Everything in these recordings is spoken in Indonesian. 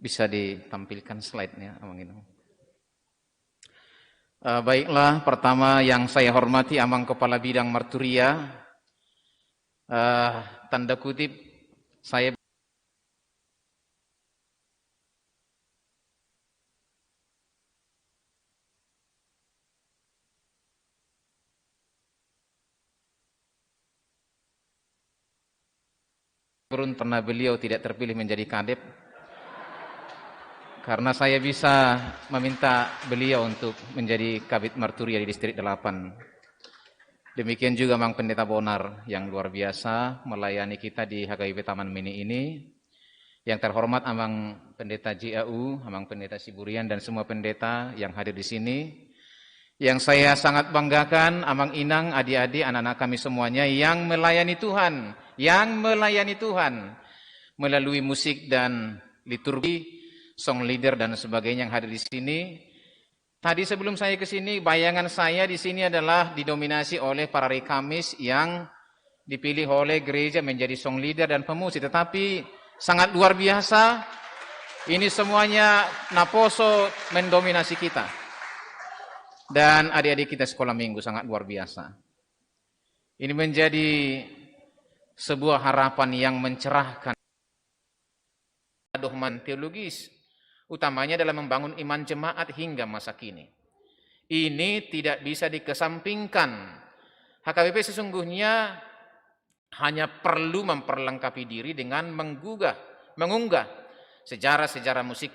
Bisa ditampilkan slide-nya, Amang Inang. Baiklah, pertama yang saya hormati Amang Kepala Bidang Marturia, tanda kutip, saya beruntung karena beliau tidak terpilih menjadi kadep, karena saya bisa meminta beliau untuk menjadi Kabid Marturia di Distrik 8. Demikian juga Mang Pendeta Bonar yang luar biasa melayani kita di HKBP Taman Mini ini. Yang terhormat Amang Pendeta JAU, Amang Pendeta Siburian dan semua pendeta yang hadir di sini. Yang saya sangat banggakan Amang Inang, adik-adik, anak-anak kami semuanya yang melayani Tuhan melalui musik dan liturgi, song leader dan sebagainya yang hadir di sini. Tadi sebelum saya ke sini, bayangan saya di sini adalah didominasi oleh para rekamis yang dipilih oleh gereja menjadi song leader dan pemusik. Tetapi sangat luar biasa, ini semuanya Naposo mendominasi kita. Dan adik-adik kita sekolah minggu sangat luar biasa. Ini menjadi sebuah harapan yang mencerahkan dohman teologis, utamanya dalam membangun iman jemaat hingga masa kini. Ini tidak bisa dikesampingkan. HKBP sesungguhnya hanya perlu memperlengkapi diri dengan mengunggah sejarah-sejarah musik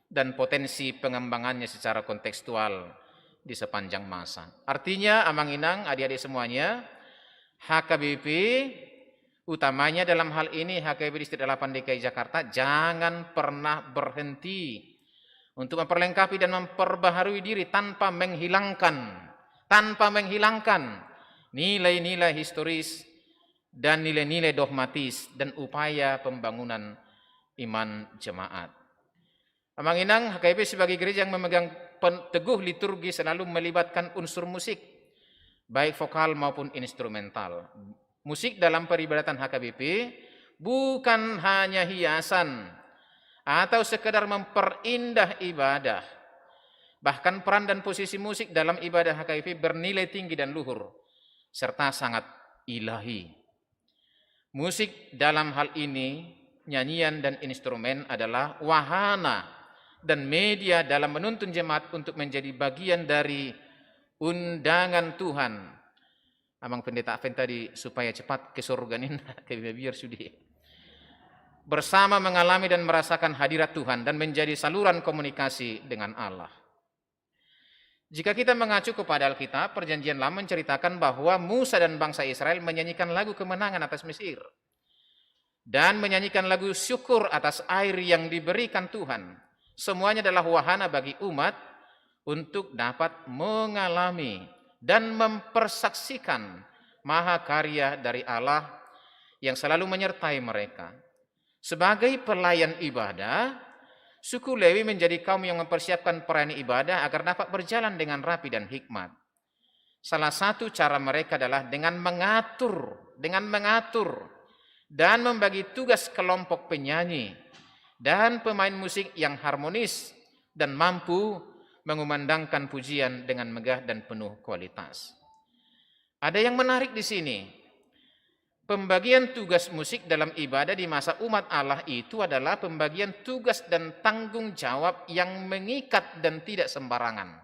dan potensi pengembangannya secara kontekstual di sepanjang masa. Artinya, Amang Inang, adik-adik semuanya, HKBP, utamanya dalam hal ini HKBP Distrik 8 DKI Jakarta, jangan pernah berhenti untuk memperlengkapi dan memperbaharui diri tanpa menghilangkan nilai-nilai historis dan nilai-nilai dogmatis dan upaya pembangunan iman jemaat. Amang Inang, HKBP sebagai gereja yang memegang teguh liturgi selalu melibatkan unsur musik, baik vokal maupun instrumental. Musik dalam peribadatan HKBP bukan hanya hiasan atau sekedar memperindah ibadah. Bahkan peran dan posisi musik dalam ibadah HKBP bernilai tinggi dan luhur, serta sangat ilahi. Musik dalam hal ini, nyanyian dan instrumen adalah wahana dan media dalam menuntun jemaat untuk menjadi bagian dari undangan Tuhan. Amang Pendeta Aven tadi supaya cepat ke surga ini, biar sudi. Bersama mengalami dan merasakan hadirat Tuhan dan menjadi saluran komunikasi dengan Allah. Jika kita mengacu kepada Alkitab, Perjanjian Lama menceritakan bahwa Musa dan bangsa Israel menyanyikan lagu kemenangan atas Mesir dan menyanyikan lagu syukur atas air yang diberikan Tuhan. Semuanya adalah wahana bagi umat untuk dapat mengalami dan mempersaksikan mahakarya dari Allah yang selalu menyertai mereka. Sebagai pelayan ibadah, suku Lewi menjadi kaum yang mempersiapkan perayaan ibadah agar dapat berjalan dengan rapi dan hikmat. Salah satu cara mereka adalah dengan mengatur dan membagi tugas kelompok penyanyi dan pemain musik yang harmonis dan mampu mengumandangkan pujian dengan megah dan penuh kualitas. Ada yang menarik di sini. Pembagian tugas musik dalam ibadah di masa umat Allah itu adalah pembagian tugas dan tanggung jawab yang mengikat dan tidak sembarangan.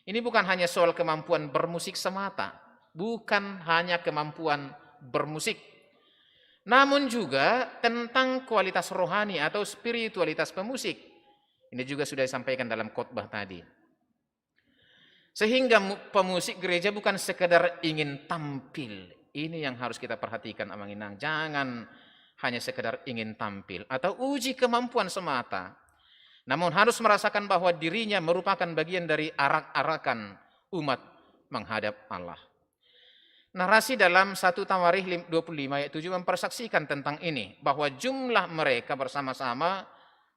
Ini bukan hanya soal kemampuan bermusik semata, bukan hanya kemampuan bermusik, namun juga tentang kualitas rohani atau spiritualitas pemusik. Ini juga sudah disampaikan dalam khotbah tadi. Sehingga pemusik gereja bukan sekedar ingin tampil. Ini yang harus kita perhatikan, Amang Inang. Jangan hanya sekedar ingin tampil atau uji kemampuan semata. Namun harus merasakan bahwa dirinya merupakan bagian dari arak-arakan umat menghadap Allah. Narasi dalam 1 Tawarikh 25 ayat 7 mempersaksikan tentang ini. Bahwa jumlah mereka bersama-sama,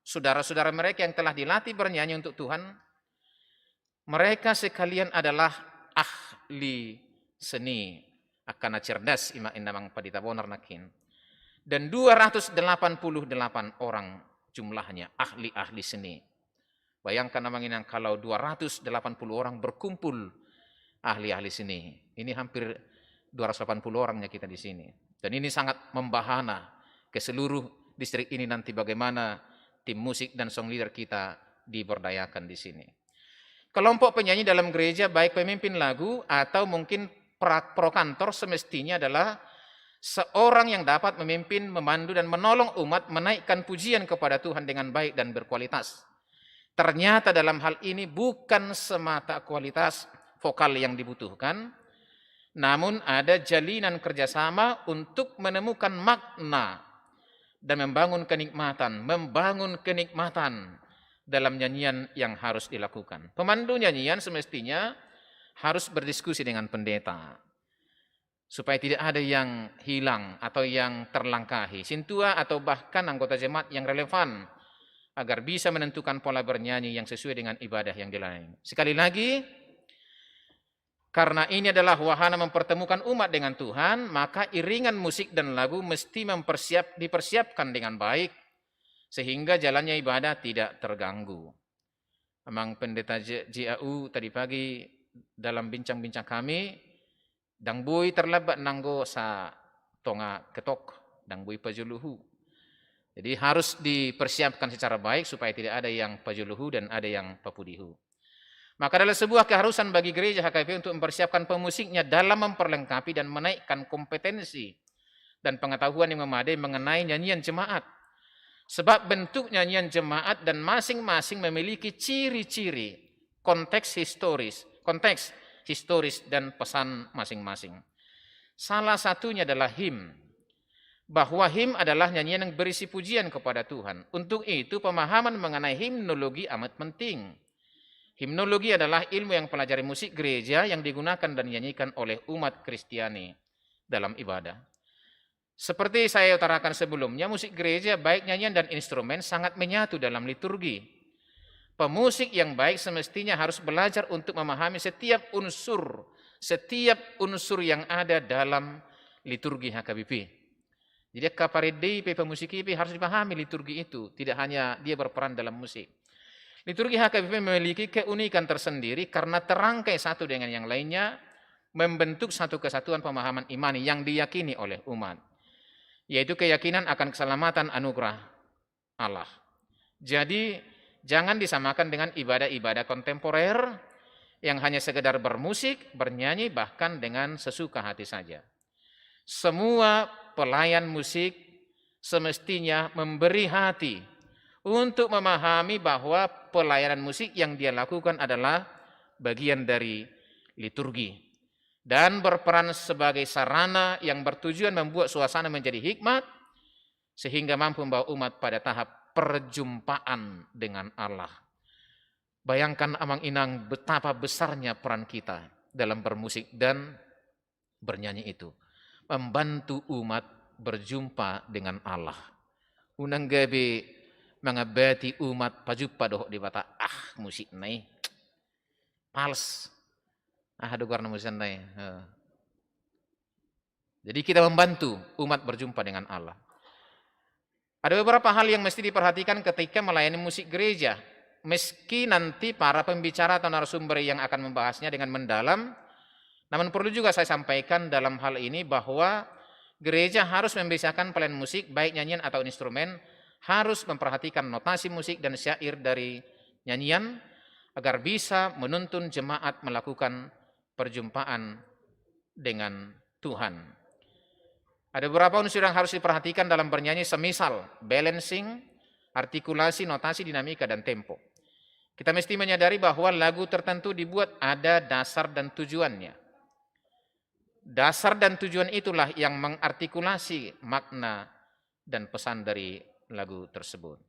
saudara-saudara mereka yang telah dilatih bernyanyi untuk Tuhan, mereka sekalian adalah ahli seni. Akana cerdas ima indamang Pendeta Bonar nakin. Dan 288 orang jumlahnya, ahli-ahli seni. Bayangkan amanginang kalau 280 orang berkumpul ahli-ahli seni. Ini hampir 280 orangnya kita di sini. Dan ini sangat membahana ke seluruh distrik ini nanti bagaimana tim musik dan song leader kita diberdayakan di sini. Kelompok penyanyi dalam gereja baik pemimpin lagu atau mungkin prokantor semestinya adalah seorang yang dapat memimpin, memandu dan menolong umat menaikkan pujian kepada Tuhan dengan baik dan berkualitas. Ternyata dalam hal ini bukan semata kualitas vokal yang dibutuhkan, namun ada jalinan kerjasama untuk menemukan makna dan membangun kenikmatan dalam nyanyian yang harus dilakukan. Pemandu nyanyian semestinya harus berdiskusi dengan pendeta, supaya tidak ada yang hilang atau yang terlangkahi, sintua atau bahkan anggota jemaat yang relevan, agar bisa menentukan pola bernyanyi yang sesuai dengan ibadah yang dilayani. Sekali lagi, karena ini adalah wahana mempertemukan umat dengan Tuhan, maka iringan musik dan lagu mesti dipersiapkan dengan baik, sehingga jalannya ibadah tidak terganggu. Memang pendeta JAU tadi pagi dalam bincang-bincang kami, dangbui terlebat nanggo sa tonga ketok, dangbui pajuluhu. Jadi harus dipersiapkan secara baik supaya tidak ada yang pajuluhu dan ada yang papudihu. Maka adalah sebuah keharusan bagi gereja HKBP untuk mempersiapkan pemusiknya dalam memperlengkapi dan menaikkan kompetensi dan pengetahuan yang memadai mengenai nyanyian jemaat. Sebab bentuk nyanyian jemaat dan masing-masing memiliki ciri-ciri, konteks historis dan pesan masing-masing. Salah satunya adalah him. Bahwa him adalah nyanyian yang berisi pujian kepada Tuhan. Untuk itu pemahaman mengenai himnologi amat penting. Himnologi adalah ilmu yang pelajari musik gereja yang digunakan dan dinyanyikan oleh umat Kristiani dalam ibadah. Seperti saya utarakan sebelumnya, musik gereja baik nyanyian dan instrumen sangat menyatu dalam liturgi. Pemusik yang baik semestinya harus belajar untuk memahami setiap unsur yang ada dalam liturgi HKBP. Jadi kaparidei pemusik IP harus dipahami liturgi itu, tidak hanya dia berperan dalam musik. Liturgi HKBP memiliki keunikan tersendiri karena terangkai satu dengan yang lainnya, membentuk satu kesatuan pemahaman imani yang diyakini oleh umat, yaitu keyakinan akan keselamatan anugerah Allah. Jadi jangan disamakan dengan ibadah-ibadah kontemporer yang hanya sekedar bermusik, bernyanyi, bahkan dengan sesuka hati saja. Semua pelayan musik semestinya memberi hati untuk memahami bahwa pelayanan musik yang dia lakukan adalah bagian dari liturgi dan berperan sebagai sarana yang bertujuan membuat suasana menjadi hikmat sehingga mampu membawa umat pada tahap perjumpaan dengan Allah. Bayangkan amang inang betapa besarnya peran kita dalam bermusik dan bernyanyi itu. Membantu umat berjumpa dengan Allah. Unang gabi mengabati umat pajuppa doh di bata musik nai pals dogar musik nai. Jadi kita membantu umat berjumpa dengan Allah. Ada beberapa hal yang mesti diperhatikan ketika melayani musik gereja. Meski nanti para pembicara atau narasumber yang akan membahasnya dengan mendalam, namun perlu juga saya sampaikan dalam hal ini bahwa gereja harus membiasakan pelayan musik, baik nyanyian atau instrumen, harus memperhatikan notasi musik dan syair dari nyanyian, agar bisa menuntun jemaat melakukan perjumpaan dengan Tuhan. Ada beberapa unsur yang harus diperhatikan dalam bernyanyi, semisal balancing, artikulasi, notasi, dinamika, dan tempo. Kita mesti menyadari bahwa lagu tertentu dibuat ada dasar dan tujuannya. Dasar dan tujuan itulah yang mengartikulasi makna dan pesan dari lagu tersebut.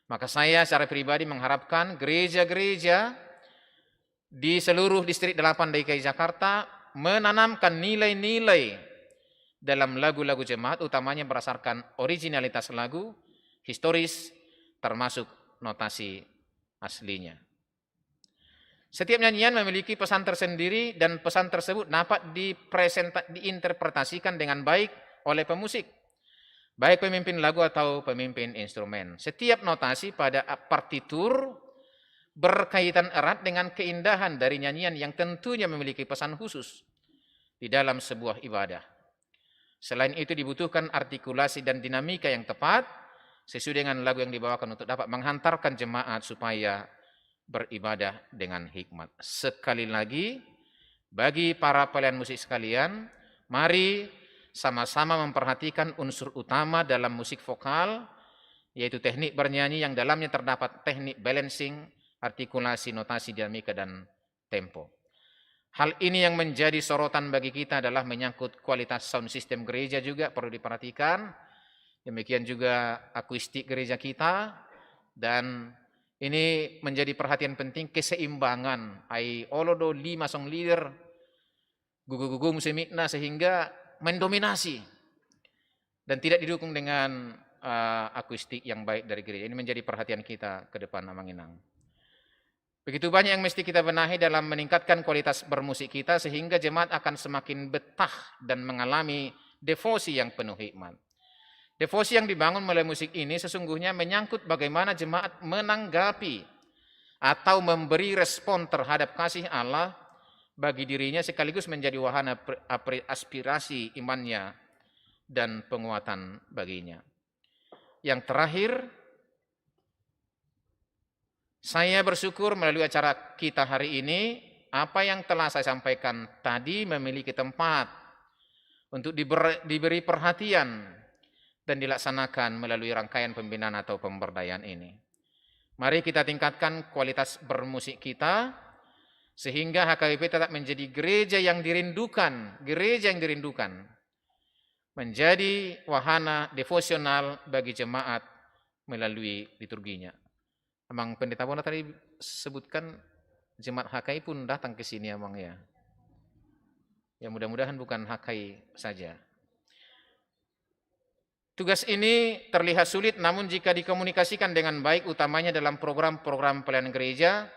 Maka saya secara pribadi mengharapkan gereja-gereja di seluruh distrik 8 DKI Jakarta menanamkan nilai-nilai dalam lagu-lagu jemaat, utamanya berdasarkan originalitas lagu, historis, termasuk notasi aslinya. Setiap nyanyian memiliki pesan tersendiri dan pesan tersebut dapat diinterpretasikan dengan baik oleh pemusik. baik pemimpin lagu atau pemimpin instrumen. Setiap notasi pada partitur berkaitan erat dengan keindahan dari nyanyian yang tentunya memiliki pesan khusus di dalam sebuah ibadah. Selain itu dibutuhkan artikulasi dan dinamika yang tepat sesuai dengan lagu yang dibawakan untuk dapat menghantarkan jemaat supaya beribadah dengan hikmat. Sekali lagi, bagi para pelayan musik sekalian, mari sama-sama memperhatikan unsur utama dalam musik vokal, yaitu teknik bernyanyi yang dalamnya terdapat teknik balancing, artikulasi, notasi, dinamika, dan tempo. Hal ini yang menjadi sorotan bagi kita adalah menyangkut kualitas sound system gereja juga perlu diperhatikan. Demikian juga akustik gereja kita, dan ini menjadi perhatian penting keseimbangan ai olodo 5 song leader gugu-gugung semikna sehingga mendominasi dan tidak didukung dengan akustik yang baik dari gereja. Ini menjadi perhatian kita ke depan, Amanginang. Begitu banyak yang mesti kita benahi dalam meningkatkan kualitas bermusik kita sehingga jemaat akan semakin betah dan mengalami devosi yang penuh hikmat. Devosi yang dibangun melalui musik ini sesungguhnya menyangkut bagaimana jemaat menanggapi atau memberi respon terhadap kasih Allah bagi dirinya sekaligus menjadi wahana aspirasi imannya dan penguatan baginya. Yang terakhir, saya bersyukur melalui acara kita hari ini, apa yang telah saya sampaikan tadi memiliki tempat untuk diberi perhatian dan dilaksanakan melalui rangkaian pembinaan atau pemberdayaan ini. Mari kita tingkatkan kualitas bermusik kita, sehingga HKBP tetap menjadi gereja yang dirindukan, menjadi wahana devosional bagi jemaat melalui liturginya. Emang Pendeta Bona tadi sebutkan jemaat HKI pun datang ke sini emang ya. Ya mudah-mudahan bukan HKI saja. Tugas ini terlihat sulit, namun jika dikomunikasikan dengan baik, utamanya dalam program-program pelayanan gereja,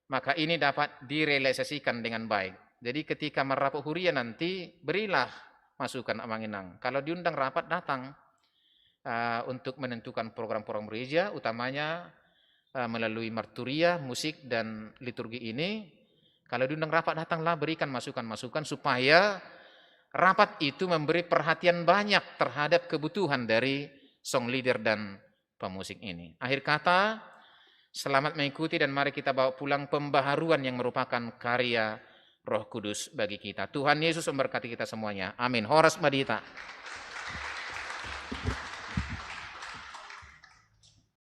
maka ini dapat direalisasikan dengan baik. Jadi ketika merapat huria nanti, berilah masukan Amanginang. Kalau diundang rapat, datang untuk menentukan program-program gereja, utamanya melalui marturia, musik, dan liturgi ini. Kalau diundang rapat, datanglah, berikan masukan-masukan supaya rapat itu memberi perhatian banyak terhadap kebutuhan dari song leader dan pemusik ini. Akhir kata, selamat mengikuti dan mari kita bawa pulang pembaharuan yang merupakan karya Roh Kudus bagi kita. Tuhan Yesus memberkati kita semuanya. Amin. Horas Madita.